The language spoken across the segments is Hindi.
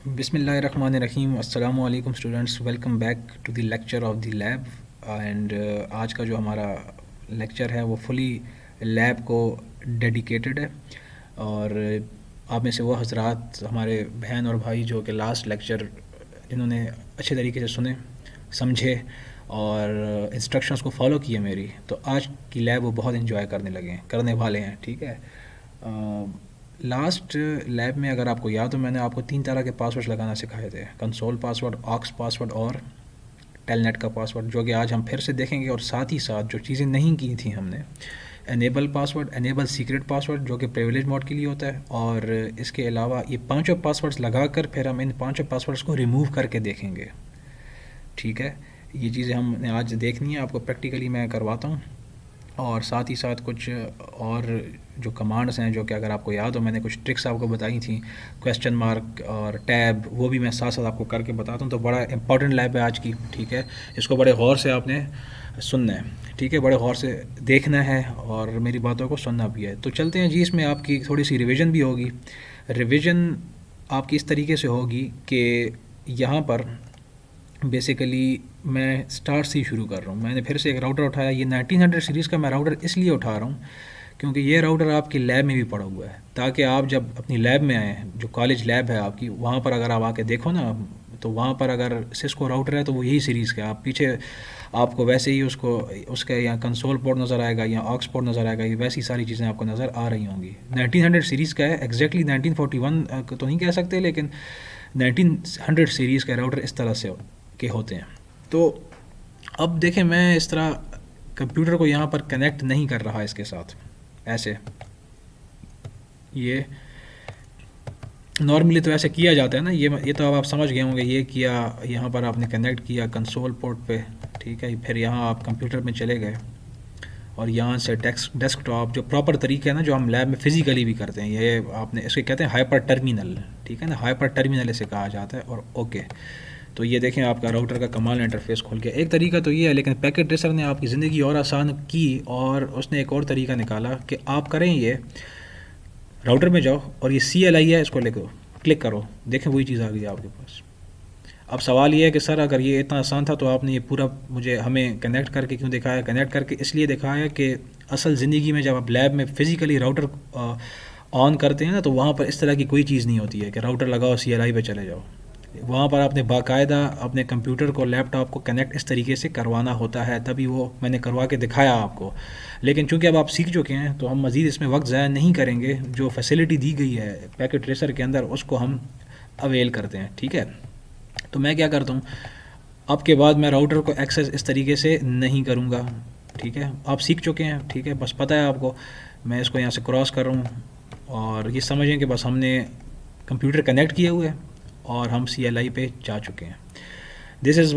बिस्मिल्लाहिर्रहमानिर्रहीम। अस्सलामु अलैकुम students, welcome back to the lecture of the lab. And आज का जो हमारा लेक्चर है वो फुली लैब को डेडिकेटेड है। और आप में से वो हजरात हमारे बहन और भाई जो कि लास्ट लेक्चर जिन्होंने अच्छे तरीके से सुने, समझे और इंस्ट्रक्शंस को फॉलो किए मेरी, तो आज की लैब वो बहुत इन्जॉय करने वाले हैं। ठीक है। लास्ट लैब में अगर आपको याद हो, मैंने आपको 3 तरह के पासवर्ड्स लगाना सिखाए थे: कंसोल पासवर्ड, ऑक्स पासवर्ड और टेलनेट का पासवर्ड, जो कि आज हम फिर से देखेंगे। और साथ ही साथ जो चीज़ें नहीं की थी हमने, enable password, enable secret password जो कि प्रिविलेज मोड के लिए होता है, और इसके अलावा ये पांचों पासवर्ड्स लगाकर फिर हम इन पांचों पासवर्ड्स को रिमूव करके देखेंगे। ठीक है, ये चीज़ें हमने आज देखनी है, आपको प्रैक्टिकली मैं करवाता हूँ। और साथ ही साथ कुछ और जो कमांड्स हैं, जो कि अगर आपको याद हो मैंने कुछ ट्रिक्स आपको बताई थी, क्वेश्चन मार्क और टैब, वो भी मैं साथ साथ आपको करके बताता हूँ। तो बड़ा इंपॉर्टेंट लैब है आज की। ठीक है, इसको बड़े गौर से आपने सुनना है। ठीक है, बड़े गौर से देखना है और मेरी बातों को सुनना भी है। तो चलते हैं जी, इसमें आपकी थोड़ी सी रिविज़न भी होगी। रिविज़न आपकी इस तरीके से होगी कि यहाँ पर बेसिकली मैं स्टार्ट से ही शुरू कर रहा हूँ। मैंने फिर से एक राउटर उठाया। ये 1900 सीरीज़ का मैं राउटर इसलिए उठा रहा हूँ क्योंकि ये राउटर आपकी लैब में भी पड़ा हुआ है, ताकि आप जब अपनी लैब में आएँ, जो कॉलेज लैब है आपकी, वहाँ पर अगर आप आके देखो ना, तो वहाँ पर अगर सिस्को राउटर है तो वो यही सीरीज़ का। आप पीछे आपको वैसे ही उसका यहाँ कंसोल पोर्ट नज़र आएगा, या ऑक्स पोर्ट नज़र आएगा, ये वैसी सारी चीज़ें आपको नज़र आ रही होंगी। 1900 सीरीज़ का है, एग्जैक्टली 1941 तो नहीं कह सकते, लेकिन 1900 सीरीज़ का राउटर इस तरह से के होते हैं। तो अब देखें, मैं इस तरह कंप्यूटर को यहाँ पर कनेक्ट नहीं कर रहा इसके साथ। ऐसे ये नॉर्मली तो ऐसे किया जाता है ना, ये तो अब आप समझ गए होंगे। ये किया, यहाँ पर आपने कनेक्ट किया कंसोल पोर्ट पे। ठीक है, फिर यहाँ आप कंप्यूटर में चले गए और यहाँ से डेस्कटॉप, जो प्रॉपर तरीका है ना, जो हम लैब में फ़िज़िकली भी करते हैं, ये आपने इसके कहते हैं हाइपर टर्मिनल। ठीक है ना, हाइपर टर्मिनल इसे कहा जाता है। और ओके, तो ये देखें आपका राउटर का कमाल इंटरफेस खोल के। एक तरीका तो ये है, लेकिन पैकेट ट्रेसर ने आपकी ज़िंदगी और आसान की, और उसने एक और तरीका निकाला कि आप करें ये, राउटर में जाओ और ये CLI है, इसको लेकर क्लिक करो, देखें वही चीज़ आ गई आपके पास। अब सवाल ये है कि सर अगर ये इतना आसान था तो आपने ये पूरा हमें कनेक्ट करके क्यों दिखाया? कनेक्ट करके इसलिए दिखाया कि असल ज़िंदगी में जब आप लैब में फ़िज़िकली राउटर ऑन करते हैं ना, तो वहाँ पर इस तरह की कोई चीज़ नहीं होती है कि राउटर लगाओ CLI पे चले जाओ। वहाँ पर आपने बाकायदा अपने कंप्यूटर को, लैपटॉप को कनेक्ट इस तरीके से करवाना होता है, तभी वो मैंने करवा के दिखाया आपको। लेकिन चूंकि अब आप सीख चुके हैं तो हम मज़ीद इसमें वक्त ज़ाया नहीं करेंगे। जो फैसिलिटी दी गई है पैकेट ट्रेसर के अंदर, उसको हम अवेल करते हैं। ठीक है, तो मैं क्या करता हूँ, अब के बाद मैं राउटर को एक्सेस इस तरीके से नहीं करूँगा। ठीक है, आप सीख चुके हैं। ठीक है, बस पता है आपको। मैं इसको यहाँ से क्रॉस कर रहा हूँ और ये समझें कि बस हमने कंप्यूटर कनेक्ट किए हुए हैं और हम CLI पे जा चुके हैं। This is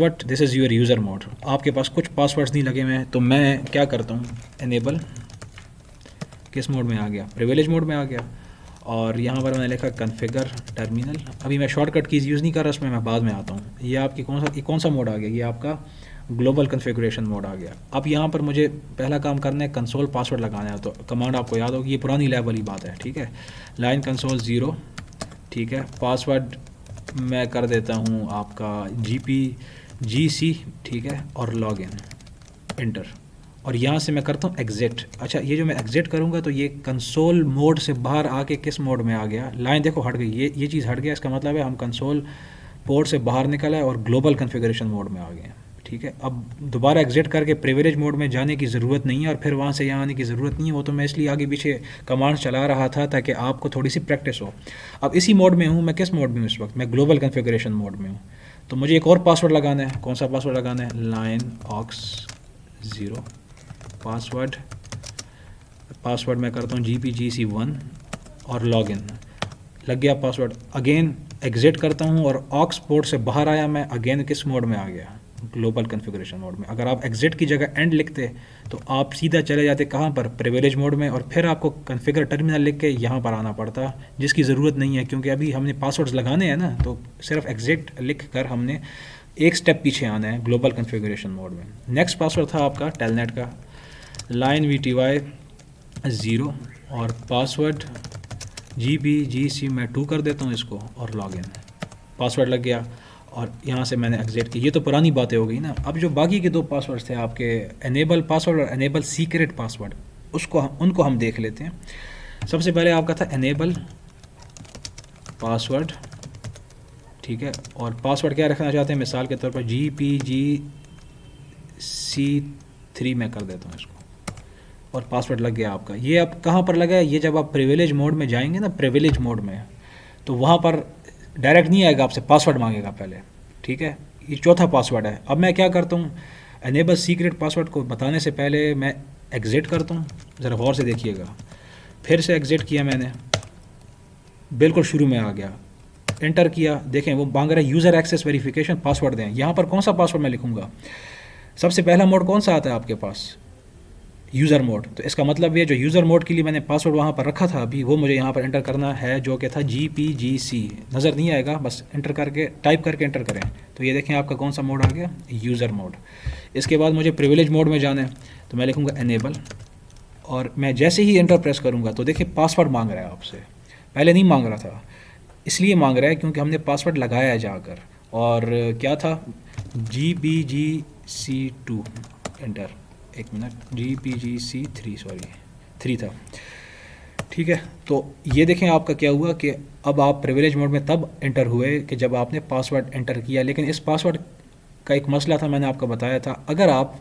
your user mode. आपके पास कुछ पासवर्ड्स नहीं लगे हुए हैं, तो मैं क्या करता हूँ, एनेबल किस मोड में आ गया, प्रिविलेज मोड में आ गया। और यहाँ पर मैंने लिखा कॉन्फ़िगर टर्मिनल। अभी मैं शॉर्टकट कीज़ यूज़ नहीं कर रहा, उसमें मैं बाद में आता हूँ। ये आपकी कौन सा मोड आ गया? ये आपका ग्लोबल कॉन्फ़िगरेशन मोड आ गया। अब यहाँ पर मुझे पहला काम करना है, कंसोल पासवर्ड लगाना है। तो कमांड आपको याद होगी, ये पुरानी लैब वाली बात है। ठीक है, लाइन कंसोल 0। ठीक है, पासवर्ड मैं कर देता हूँ आपका GPGC। ठीक है, और लॉगिन, इंटर। और यहाँ से मैं करता हूँ एग्ज़िट। अच्छा, ये जो मैं एग्ज़िट करूँगा तो ये कंसोल मोड से बाहर आके किस मोड में आ गया? लाइन देखो हट गई, ये चीज़ हट गया। इसका मतलब है हम कंसोल पोर्ट से बाहर निकला है और ग्लोबल कॉन्फ़िगरेशन मोड में आ गए हैं। ठीक है, अब दोबारा एग्ज़िट करके प्रिविलेज मोड में जाने की ज़रूरत नहीं है और फिर वहाँ से यहाँ आने की ज़रूरत नहीं है। वो तो मैं इसलिए आगे पीछे कमांड चला रहा था ताकि आपको थोड़ी सी प्रैक्टिस हो। अब इसी मोड में हूँ मैं। किस मोड में हूँ इस वक्त? मैं ग्लोबल कॉन्फ़िगरेशन मोड में हूँ। तो मुझे एक और पासवर्ड लगाना है। कौन सा पासवर्ड लगाना है? लाइन ऑक्स 0 पासवर्ड मैं करता हूँ GPGC 1 और लॉगिन। लग गया पासवर्ड। अगेन एग्ज़िट करता हूँ और ऑक्स पोर्ट से बाहर आया मैं। अगेन किस मोड में आ गया? ग्लोबल कॉन्फ़िगरेशन मोड में। अगर आप एग्ज़िट की जगह एंड लिखते तो आप सीधा चले जाते कहाँ पर? प्रिविलेज मोड में। और फिर आपको कॉन्फ़िगर टर्मिनल लिख के यहाँ पर आना पड़ता, जिसकी ज़रूरत नहीं है क्योंकि अभी हमने पासवर्ड्स लगाने हैं ना। तो सिर्फ एग्ज़िट लिख कर हमने एक स्टेप पीछे आना है ग्लोबल कॉन्फ़िगरेशन मोड में। नेक्स्ट पासवर्ड था आपका टेलनेट का, लाइन VTY 0 और पासवर्ड GPGC मैं 2 कर देता हूँ इसको और लॉगिन। पासवर्ड लग गया और यहाँ से मैंने एग्जिट की। ये तो पुरानी बातें हो गई ना। अब जो बाकी के दो पासवर्ड थे आपके, एनेबल पासवर्ड और एनेबल सीक्रेट पासवर्ड, उनको हम देख लेते हैं। सबसे पहले आपका था एनेबल पासवर्ड, ठीक है, और पासवर्ड क्या रखना चाहते हैं, मिसाल के तौर पर GPGC3 में कर देता हूँ इसको, और पासवर्ड लग गया आपका। ये अब कहाँ पर लगा है, ये जब आप प्रिविलेज मोड में जाएंगे ना, प्रिविलेज मोड में, तो वहाँ पर डायरेक्ट नहीं आएगा, आपसे पासवर्ड मांगेगा पहले, ठीक है। ये चौथा पासवर्ड है। अब मैं क्या करता हूँ, एनेबल सीक्रेट पासवर्ड को बताने से पहले मैं एग्ज़िट करता हूँ, ज़रा गौर से देखिएगा। फिर से एग्ज़िट किया मैंने, बिल्कुल शुरू में आ गया, एंटर किया, देखें वो मांग रहा है यूज़र एक्सेस वेरिफिकेशन, पासवर्ड दें। यहाँ पर कौन सा पासवर्ड मैं लिखूँगा, सबसे पहला मोड कौन सा आता है आपके पास, यूज़र मोड। तो इसका मतलब ये जो यूज़र मोड के लिए मैंने पासवर्ड वहाँ पर रखा था अभी, वो मुझे यहाँ पर एंटर करना है, जो कि था GPGC। नज़र नहीं आएगा, बस एंटर करके टाइप करके एंटर करें, तो ये देखें आपका कौन सा मोड आ गया, यूज़र मोड। इसके बाद मुझे प्रिविलेज मोड में जाना है, तो मैं लिखूँगा एनेबल, और मैं जैसे ही एंटर प्रेस करूँगा तो देखिए पासवर्ड मांग रहा है आपसे, पहले नहीं मांग रहा था। इसलिए मांग रहा है क्योंकि हमने पासवर्ड लगाया है जाकर, और क्या था, GPGC2, एंटर, एक मिनट, GPGC3, सॉरी 3 था, ठीक है। तो ये देखें आपका क्या हुआ कि अब आप प्रिविलेज मोड में तब एंटर हुए कि जब आपने पासवर्ड एंटर किया। लेकिन इस पासवर्ड का एक मसला था, मैंने आपको बताया था। अगर आप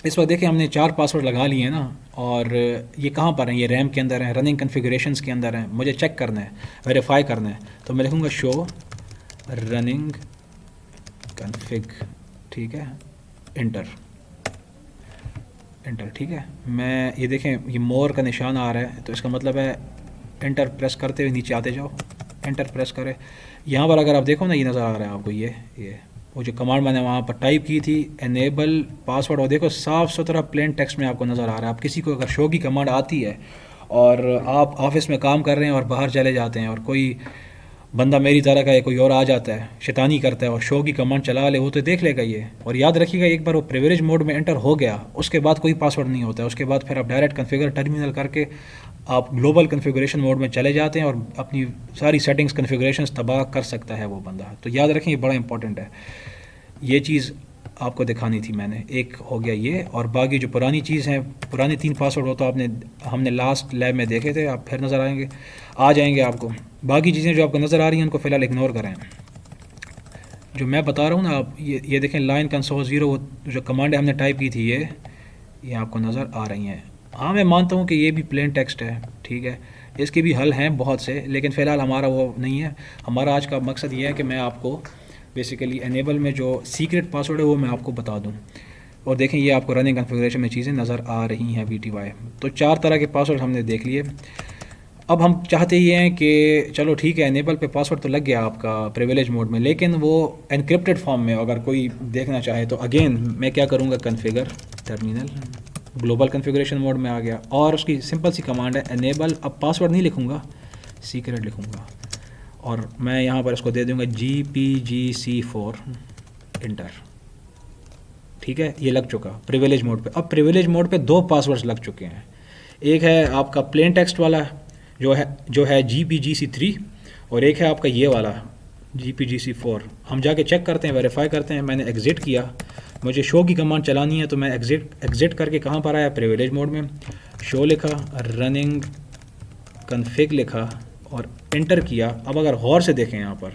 इस वक्त देखें, हमने 4 पासवर्ड लगा लिए हैं ना, और ये कहाँ पर हैं, ये रैम के अंदर हैं, रनिंग कन्फिगरेशंस के अंदर हैं, मुझे चेक करना है, वेरीफाई करना है, तो मैं लिखूँगा शो रनिंग कन्फिग, ठीक है, एंटर, ठीक है। मैं ये देखें, ये मोर का निशान आ रहा है, तो इसका मतलब है एंटर प्रेस करते हुए नीचे आते जाओ, एंटर प्रेस करें। यहाँ पर अगर आप देखो ना, ये नज़र आ रहा है आपको, ये वो जो कमांड मैंने वहाँ पर टाइप की थी, एनेबल पासवर्ड, और देखो साफ़ सुथरा प्लेन टेक्स्ट में आपको नज़र आ रहा है। आप किसी को अगर शो की कमांड आती है और आप ऑफिस में काम कर रहे हैं और बाहर चले जाते हैं, और कोई बंदा मेरी तरह का या कोई और आ जाता है, शैतानी करता है और शो की कमांड चला ले, वो तो देख लेगा ये। और याद रखिएगा, एक बार वो प्रिविलेज मोड में एंटर हो गया, उसके बाद कोई पासवर्ड नहीं होता है। उसके बाद फिर आप डायरेक्ट कन्फिगर टर्मिनल करके आप ग्लोबल कन्फिगरेशन मोड में चले जाते हैं, और अपनी सारी सेटिंग्स कन्फिगरेशंस तबाह कर सकता है वो बंदा। तो याद रखें, ये बड़ा इंपॉर्टेंट है, ये चीज़ आपको दिखानी थी मैंने। एक हो गया ये, और बाकी जो पुरानी चीज़ हैं, पुराने 3 पासवर्ड हो तो हमने लास्ट लैब में देखे थे, आप फिर नज़र आ जाएंगे आपको। बाकी चीज़ें जो आपको नज़र आ रही हैं उनको फ़िलहाल इग्नोर करें। जो मैं बता रहा हूँ ना, आप ये देखें, लाइन कंसोल 0, जो कमांड हमने टाइप की थी, ये आपको नज़र आ रही हैं। हाँ, मैं मानता हूँ कि ये भी प्लेन टेक्स्ट है, ठीक है, इसके भी हल हैं बहुत से, लेकिन फ़िलहाल हमारा वो नहीं है। हमारा आज का मकसद ये है कि मैं आपको बेसिकली एनेबल में जो सीक्रेट पासवर्ड है वो मैं आपको बता दूं। और देखें, ये आपको रनिंग कन्फिगरेशन में चीज़ें नज़र आ रही हैं VTY। तो 4 तरह के पासवर्ड हमने देख लिए। अब हम चाहते ये हैं कि चलो ठीक है, एनेबल पे पासवर्ड तो लग गया आपका प्रिविलेज मोड में, लेकिन वो एनक्रिप्टेड फॉर्म में अगर कोई देखना चाहे तो अगेन मैं क्या करूँगा, configure terminal, global configuration mode में आ गया, और उसकी सिंपल सी कमांड है एनेबल। अब पासवर्ड नहीं लिखूँगा, सीक्रेट लिखूँगा, और मैं यहाँ पर इसको दे दूँगा GPGC4, एंटर, ठीक है। ये लग चुका प्रिविलेज मोड पे। अब प्रिविलेज मोड पे 2 पासवर्ड्स लग चुके हैं। एक है आपका प्लेन टेक्स्ट वाला जो है GPGC3, और एक है आपका ये वाला GPGC4। हम जाके चेक करते हैं, वेरीफाई करते हैं। मैंने एग्ज़िट किया, मुझे शो की कमांड चलानी है, तो मैं एग्ज़िट करके कहाँ पर आया, प्रिविलेज मोड में, शो लिखा, रनिंग कन्फिग लिखा, और एंटर किया। अब अगर गौर से देखें, यहाँ पर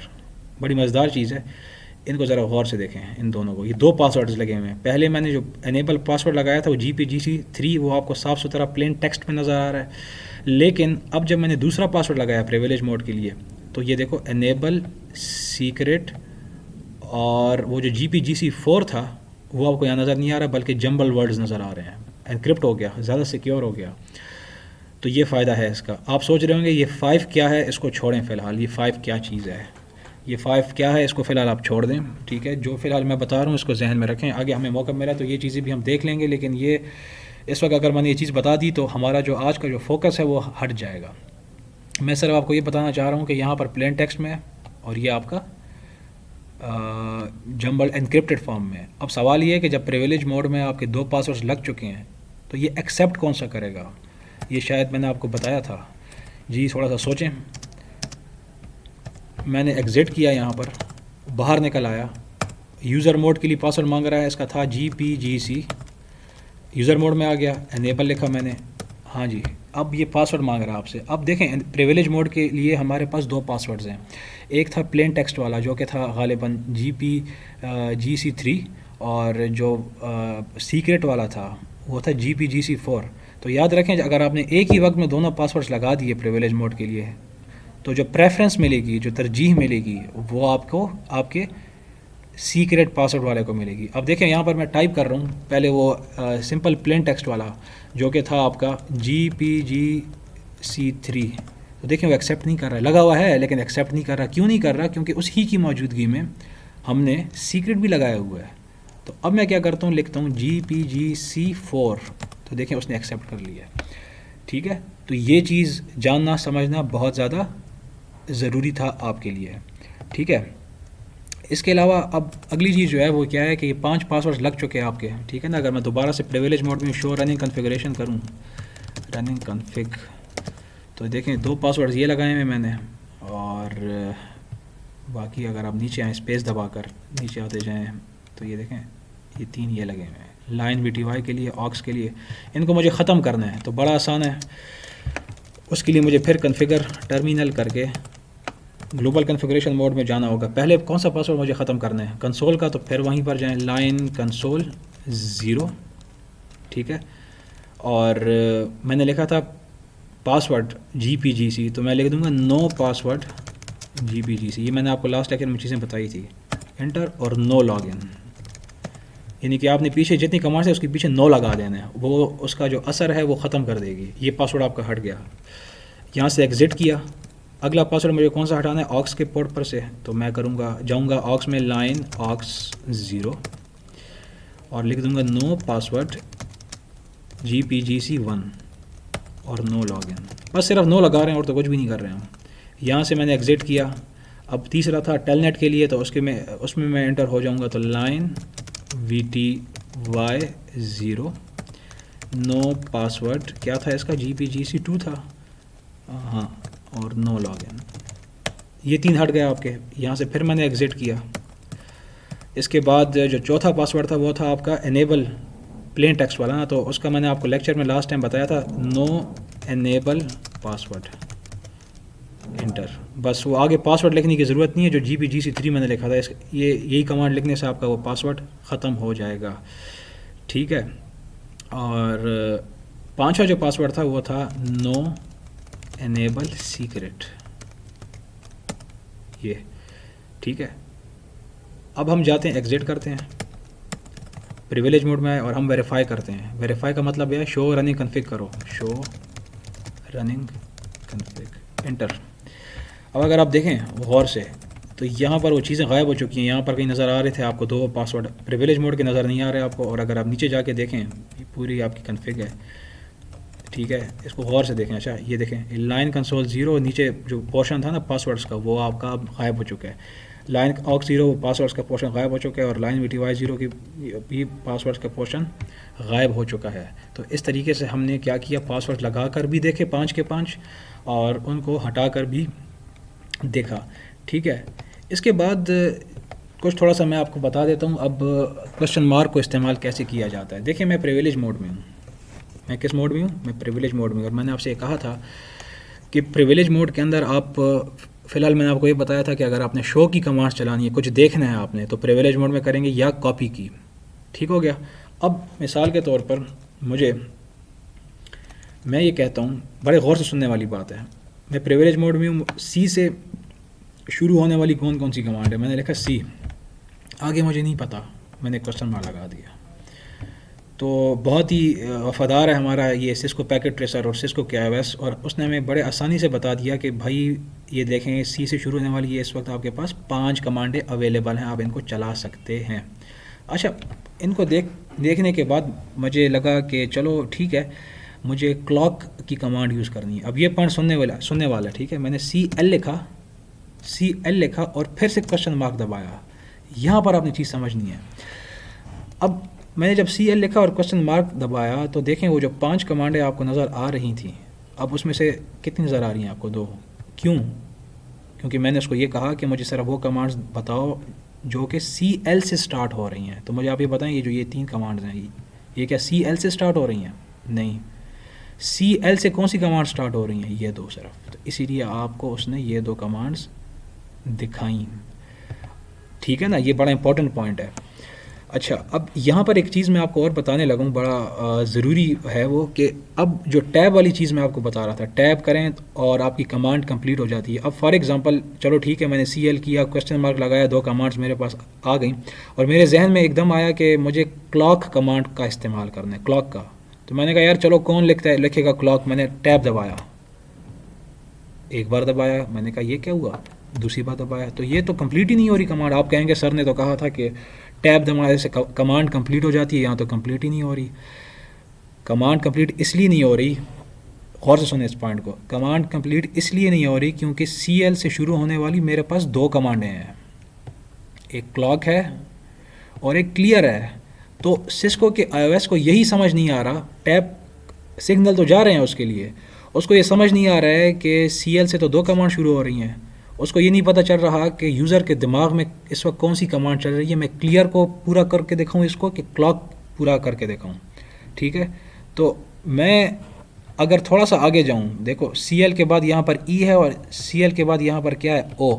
बड़ी मज़ेदार चीज़ है, इनको ज़रा गौर से देखें, इन दोनों को, ये 2 पासवर्ड्स लगे हुए हैं। पहले मैंने जो एनेबल पासवर्ड लगाया था वो GPGC3, वो आपको साफ़ सुथरा प्लेन टेक्स्ट में नज़र आ रहा है। लेकिन अब जब मैंने दूसरा पासवर्ड लगाया प्रिविलेज मोड के लिए, तो ये देखो एनेबल सीक्रेट, और वो जो GPGC4 था वो आपको यहाँ नज़र नहीं आ रहा, बल्कि जंबल वर्ड्स नज़र आ रहे हैं, एनक्रिप्ट हो गया, ज़्यादा सिक्योर हो गया। तो ये फ़ायदा है इसका। आप सोच रहे होंगे ये 5 क्या है, इसको छोड़ें फ़िलहाल, ये 5 क्या चीज़ है, ये 5 क्या है, इसको फ़िलहाल आप छोड़ दें, ठीक है। जो फ़िलहाल मैं बता रहा हूँ इसको जहन में रखें, आगे हमें मौका मिला तो ये चीज़ें भी हम देख लेंगे। लेकिन ये इस वक्त अगर मैंने ये चीज़ बता दी तो हमारा जो आज का जो फोकस है वो हट जाएगा। मैं सिर्फ आपको ये बताना चाह रहा हूँ कि यहाँ पर प्लेन टेक्स्ट में है, और ये आपका जंबल एनक्रिप्टेड फॉर्म में। अब सवाल ये है कि जब प्रिविलेज मोड में आपके 2 पासवर्ड्स लग चुके हैं, तो ये एक्सेप्ट कौन सा करेगा, ये शायद मैंने आपको बताया था जी, थोड़ा सा सोचें। मैंने एग्ज़िट किया, यहाँ पर बाहर निकल आया। यूज़र मोड के लिए पासवर्ड मांग रहा है, इसका था GPGC। यूज़र मोड में आ गया, एनेबल लिखा मैंने, हाँ जी। अब ये पासवर्ड मांग रहा है आपसे। अब देखें प्रिविलेज मोड के लिए हमारे पास दो पासवर्ड्स हैं। एक था प्लेन टेक्स्ट वाला जो कि था गालिबन GPGC3, और जो सीक्रेट वाला था वो था GPGC4। तो याद रखें अगर आपने एक ही वक्त में दोनों पासवर्ड्स लगा दिए प्रिविलेज मोड के लिए, तो जो प्रेफरेंस मिलेगी, जो तरजीह मिलेगी, वो आपको आपके सीक्रेट पासवर्ड वाले को मिलेगी। अब देखें यहाँ पर मैं टाइप कर रहा हूँ, पहले वो सिंपल प्लेन टेक्स्ट वाला जो कि था आपका GPGC3, तो देखें वो एक्सेप्ट नहीं कर रहा है, लगा हुआ है लेकिन एक्सेप्ट नहीं कर रहा। क्यों नहीं कर रहा? क्योंकि उसी की मौजूदगी में हमने सीक्रेट भी लगाया हुआ है। तो अब मैं क्या करता हूँ, लिखता हूँ GPGC4, तो देखें उसने एक्सेप्ट कर लिया। ठीक है, तो ये चीज़ जानना समझना बहुत ज़्यादा ज़रूरी था आपके लिए। ठीक है, इसके अलावा अब अगली चीज़ जो है वो क्या है कि ये 5 पासवर्ड्स लग चुके हैं आपके। ठीक है ना, अगर मैं दोबारा से प्रिविलेज मोड में शो रनिंग कॉन्फ़िगरेशन करूँ, रनिंग कॉन्फ़िग, तो देखें 2 पासवर्ड्स ये लगाए हैं मैंने, और बाकी अगर आप नीचे आएँ स्पेस दबाकर नीचे आते जाएँ तो ये देखें ये 3 ये लगे हुए हैं, लाइन VTY के लिए, ऑक्स के लिए। इनको मुझे ख़त्म करना है तो बड़ा आसान है, उसके लिए मुझे फिर कॉन्फ़िगर टर्मिनल करके ग्लोबल कॉन्फ़िगरेशन मोड में जाना होगा। पहले कौन सा पासवर्ड मुझे ख़त्म करना है, कंसोल का, तो फिर वहीं पर जाएं, लाइन कंसोल 0। ठीक है, और मैंने लिखा था पासवर्ड GPGC, तो मैं लिख दूंगा नो पासवर्ड GPGC। ये मैंने आपको लास्ट लेक्चर में चीज़ें बताई थी, एंटर, और नो लॉगिन, यानी कि आपने पीछे जितनी कमांड्स है उसके पीछे नो लगा देना है, वो उसका जो असर है वो ख़त्म कर देगी। ये पासवर्ड आपका हट गया। यहाँ से एग्ज़िट किया। अगला पासवर्ड मुझे कौन सा हटाना है, ऑक्स के पोर्ट पर से, तो मैं जाऊँगा ऑक्स में, लाइन ऑक्स 0, और लिख दूँगा नो पासवर्ड GPGC1 और नो लॉगिन। बस सिर्फ नो लगा रहे हैं और तो कुछ भी नहीं कर रहे हैं। यहाँ से मैंने एग्ज़िट किया। अब तीसरा था टेलनेट के लिए, तो उसमें मैं एंटर हो जाऊँगा, तो लाइन VTY 0, नो पासवर्ड क्या था इसका, GPGC2 था, हाँ, और नो लॉगिन। ये 3 हट गया आपके। यहाँ से फिर मैंने एग्ज़िट किया। इसके बाद जो चौथा पासवर्ड था वो था आपका एनेबल प्लेन टेक्स्ट वाला ना, तो उसका मैंने आपको लेक्चर में लास्ट टाइम बताया था, नो एनेबल पासवर्ड, एंटर। बस वो आगे पासवर्ड लिखने की ज़रूरत नहीं है, जो GPGC3 मैंने लिखा था, यही कमांड लिखने से आपका वो पासवर्ड ख़त्म हो जाएगा। ठीक है, और 5वां जो पासवर्ड था वो था नो एनेबल सीक्रेट, ये। ठीक है, अब हम जाते हैं, एग्ज़िट करते हैं, प्रिविलेज मोड में आए और हम वेरीफाई करते हैं। वेरीफाई का मतलब है शो रनिंग कॉन्फ़िग करो, शो रनिंग कॉन्फ़िग, एंटर। अब अगर आप देखें गौर से तो यहाँ पर वो चीज़ें गायब हो चुकी हैं। यहाँ पर कहीं नज़र आ रहे थे आपको 2 पासवर्ड, प्रिविलेज मोड के नज़र नहीं आ रहे आपको। और अगर आप नीचे जाके देखें, ये पूरी आपकी कॉन्फ़िग है। ठीक है, इसको गौर से देखें। अच्छा, ये देखें लाइन कंसोल 0, नीचे जो पोर्शन था ना पासवर्ड्स का, वो आपका अब गायब हो चुका है। लाइन ऑक्स 0 पासवर्ड्स का पोर्शन गायब हो चुका है, और लाइन VTY 0 की भी पासवर्ड्स का पोर्शन गायब हो चुका है। तो इस तरीके से हमने क्या किया, पासवर्ड लगा कर भी देखे 5 के 5, और उनको हटा कर भी देखा। ठीक है, इसके बाद कुछ थोड़ा सा मैं आपको बता देता हूँ अब क्वेश्चन मार्क को इस्तेमाल कैसे किया जाता है। देखिए, मैं प्रिविलेज मोड में हूँ। मैं किस मोड में हूँ? मैं प्रिविलेज मोड में। और मैंने आपसे ये कहा था कि प्रिविलेज मोड के अंदर आप, फ़िलहाल मैंने आपको ये बताया था कि अगर आपने शो की कमांड्स चलानी है, कुछ देखना है आपने, तो प्रिविलेज मोड में करेंगे, या कॉपी की। ठीक हो गया। अब मिसाल के तौर पर मैं ये कहता हूँ, बड़े गौर से सुनने वाली बात है, मैं प्रिविलेज मोड में हूँ, सी से शुरू होने वाली कौन कौन सी कमांड है, मैंने लिखा सी, आगे मुझे नहीं पता, मैंने क्वेश्चन मार्क लगा दिया। तो बहुत ही वफ़ादार है हमारा ये सिस्को पैकेट ट्रेसर और सिस्को KIOS, और उसने हमें बड़े आसानी से बता दिया कि भाई ये देखें, सी से शुरू होने वाली ये इस वक्त आपके पास 5 कमांडें अवेलेबल हैं, आप इनको चला सकते हैं। अच्छा, इनको देखने के बाद मुझे लगा कि चलो ठीक है, मुझे क्लॉक की कमांड यूज़ करनी है। अब ये पॉइंट सुनने वाला ठीक है, मैंने CL लिखा और फिर से क्वेश्चन मार्क दबाया। यहाँ पर आपने चीज़ समझनी है। अब मैंने जब CL लिखा और क्वेश्चन मार्क दबाया, तो देखें वो जो 5 कमांडें आपको नज़र आ रही थी, अब उसमें से कितनी नज़र आ रही हैं आपको? 2। क्यों? क्योंकि मैंने उसको ये कहा कि मुझे सिर्फ वो कमांड्स बताओ जो कि CL से स्टार्ट हो रही हैं। तो मुझे आप ये बताएं, ये जो ये 3 कमांड्स हैं, ये क्या CL से स्टार्ट हो रही हैं? नहीं। CL से कौन सी कमांड स्टार्ट हो रही हैं? ये 2 सिर्फ। तो इसीलिए आपको उसने ये 2 कमांड्स दिखाई। ठीक है ना, ये बड़ा इंपॉर्टेंट पॉइंट है। अच्छा, अब यहाँ पर एक चीज़ मैं आपको और बताने लगूँ, बड़ा ज़रूरी है वो, कि अब जो टैब वाली चीज़ मैं आपको बता रहा था, टैब करें और आपकी कमांड कंप्लीट हो जाती है। अब फॉर एग्जांपल, चलो ठीक है, मैंने CL किया, क्वेश्चन मार्क लगाया, 2 कमांड्स मेरे पास आ गई, और मेरे जहन में एकदम आया कि मुझे क्लॉक कमांड का इस्तेमाल करना है, क्लॉक का। तो मैंने कहा यार चलो कौन लिखेगा क्लॉक। मैंने टैब दबाया, एक बार दबाया, मैंने कहा ये क्या हुआ, दूसरी बार दबाया, तो ये तो कंप्लीट ही नहीं हो रही कमांड। आप कहेंगे सर ने तो कहा था कि टैब दबाने से कमांड कंप्लीट हो जाती है, यहाँ तो कंप्लीट ही नहीं हो रही। कमांड कंप्लीट इसलिए नहीं हो रही, गौर से सुने इस पॉइंट को, कमांड कंप्लीट इसलिए नहीं हो रही क्योंकि CL से शुरू होने वाली मेरे पास 2 कमांडें हैं, एक क्लॉक है और एक क्लियर है। तो सिस्को के iOS को यही समझ नहीं आ रहा, टैब सिग्नल तो जा रहे हैं उसके लिए, उसको ये समझ नहीं आ रहा है कि CL से तो 2 कमांड शुरू हो रही हैं। उसको ये नहीं पता चल रहा कि यूज़र के दिमाग में इस वक्त कौन सी कमांड चल रही है, मैं क्लियर को पूरा करके दिखाऊं इसको कि क्लॉक पूरा करके दिखाऊं। ठीक है, तो मैं अगर थोड़ा सा आगे जाऊं, देखो CL के बाद यहाँ पर E है और CL के बाद यहाँ पर क्या है, O।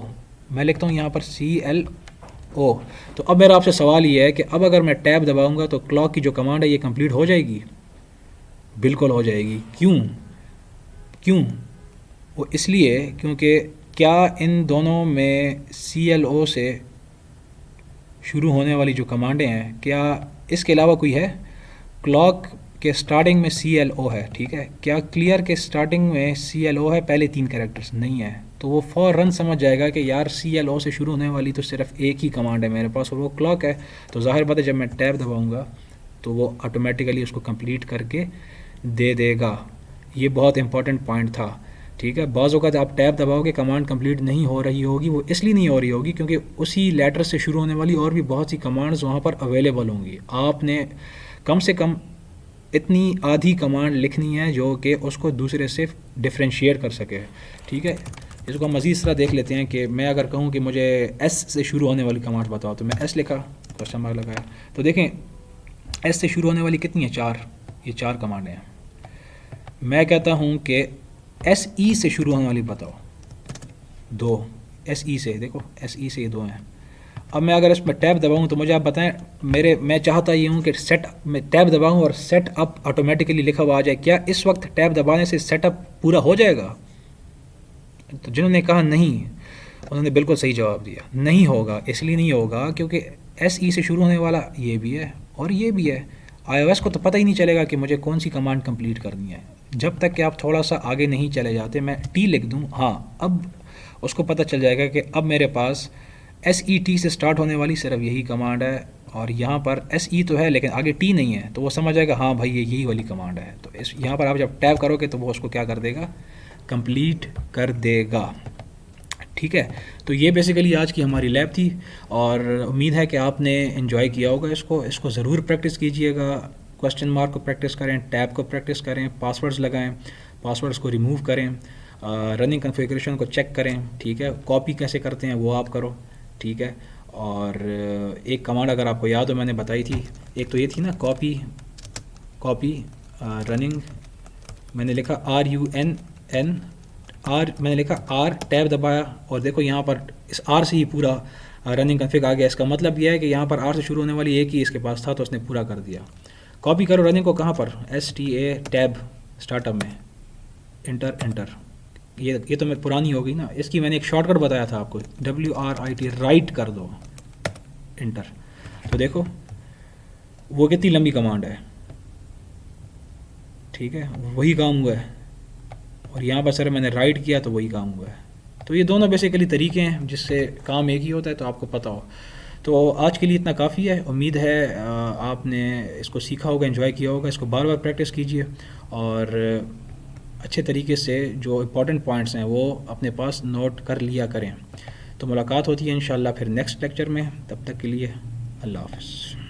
मैं लिखता हूँ यहाँ पर CLO। तो अब मेरा आपसे सवाल ये है कि अब अगर मैं टैब दबाऊँगा तो क्लॉक की जो कमांड है ये कंप्लीट हो जाएगी? बिल्कुल हो जाएगी। क्यों? वो इसलिए क्योंकि क्या इन दोनों में CLO से शुरू होने वाली जो कमांडें हैं, क्या इसके अलावा कोई है? क्लॉक के स्टार्टिंग में CLO है, ठीक है। क्या क्लियर के स्टार्टिंग में CLO है, पहले 3 कैरेक्टर्स? नहीं है। तो वो फ़ौरन समझ जाएगा कि यार CLO से शुरू होने वाली तो सिर्फ एक ही कमांड है मेरे पास और वो क्लॉक है। तो ज़ाहिर बात है जब मैं टैब दबाऊँगा तो वो ऑटोमेटिकली उसको कंप्लीट करके दे देगा। ये बहुत इंपॉर्टेंट पॉइंट था, ठीक है। बाज़ औक़ात आप टैब दबाओगे, कमांड कंप्लीट नहीं हो रही होगी, वो इसलिए नहीं हो रही होगी क्योंकि उसी लेटर से शुरू होने वाली और भी बहुत सी कमांड्स वहाँ पर अवेलेबल होंगी। आपने कम से कम इतनी आधी कमांड लिखनी है जो कि उसको दूसरे से डिफ्रेंशिएट कर सके, ठीक है। इसको हम मज़ीद तरह देख लेते हैं कि मैं अगर कहूँ कि मुझे S से शुरू होने वाली कमांड बताओ, तो मैं S लिखा, क्वेश्चन मार्क लगाया, तो देखें S से शुरू होने वाली कितनी है? 4। ये 4 कमांडें हैं। मैं कहता हूँ कि SE से शुरू होने वाली बताओ, 2। SE से, देखो SE से ये 2 हैं। अब मैं अगर इसमें टैब दबाऊँ तो मुझे आप बताएं, मैं चाहता ये हूँ कि सेट में टैब दबाऊँ और सेट अप ऑटोमेटिकली लिखा हुआ आ जाए। क्या इस वक्त टैब दबाने से सेटअप पूरा हो जाएगा? तो जिन्होंने कहा नहीं, उन्होंने बिल्कुल सही जवाब दिया, नहीं होगा। इसलिए नहीं होगा क्योंकि SE से शुरू होने वाला ये भी है और ये भी है। iOS को तो पता ही नहीं चलेगा कि मुझे कौन सी कमांड कंप्लीट करनी है जब तक कि आप थोड़ा सा आगे नहीं चले जाते। मैं T लिख दूँ, हाँ, अब उसको पता चल जाएगा कि अब मेरे पास SET से स्टार्ट होने वाली सिर्फ यही कमांड है और यहाँ पर SE तो है लेकिन आगे T नहीं है, तो वो समझ जाएगा हाँ भाई ये यही वाली कमांड है। तो इस यहाँ पर आप जब टैब करोगे तो वो उसको क्या कर देगा, कंप्लीट कर देगा, ठीक है। तो ये बेसिकली आज की हमारी लैब थी और उम्मीद है कि आपने एंजॉय किया होगा इसको ज़रूर प्रैक्टिस कीजिएगा। क्वेश्चन मार्क को प्रैक्टिस करें, टैब को प्रैक्टिस करें, पासवर्ड्स लगाएं, पासवर्ड्स को रिमूव करें, रनिंग कॉन्फ़िगरेशन को चेक करें, ठीक है। कॉपी कैसे करते हैं वो आप करो, ठीक है। और एक कमांड अगर आपको याद हो मैंने बताई थी, एक तो ये थी ना कॉपी रनिंग, मैंने लिखा RUNN, मैंने लिखा R, टैब दबाया और देखो यहाँ पर इस R से ही पूरा रनिंग कॉन्फ़िग आ गया। इसका मतलब यह है कि यहाँ पर R से शुरू होने वाली एक ही इसके पास था तो उसने पूरा कर दिया। कॉपी करो रनिंग को, कहाँ पर, STA टैब स्टार्टअप में, इंटर। ये तो मेरी पुरानी हो गई ना, इसकी मैंने एक शॉर्टकट बताया था आपको, WRIT, राइट कर दो, इंटर। तो देखो वो कितनी लंबी कमांड है, ठीक है, वही काम हुआ है। और यहाँ पर सर मैंने राइट किया तो वही काम हुआ है। तो ये दोनों बेसिकली तरीके हैं जिससे काम एक ही होता है, तो आपको पता हो। तो आज के लिए इतना काफ़ी है। उम्मीद है आपने इसको सीखा होगा, एंजॉय किया होगा। इसको बार बार प्रैक्टिस कीजिए और अच्छे तरीके से जो इम्पोर्टेंट पॉइंट्स हैं वो अपने पास नोट कर लिया करें। तो मुलाकात होती है इंशाल्लाह फिर नेक्स्ट लेक्चर में। तब तक के लिए अल्लाह हाफ़िज़।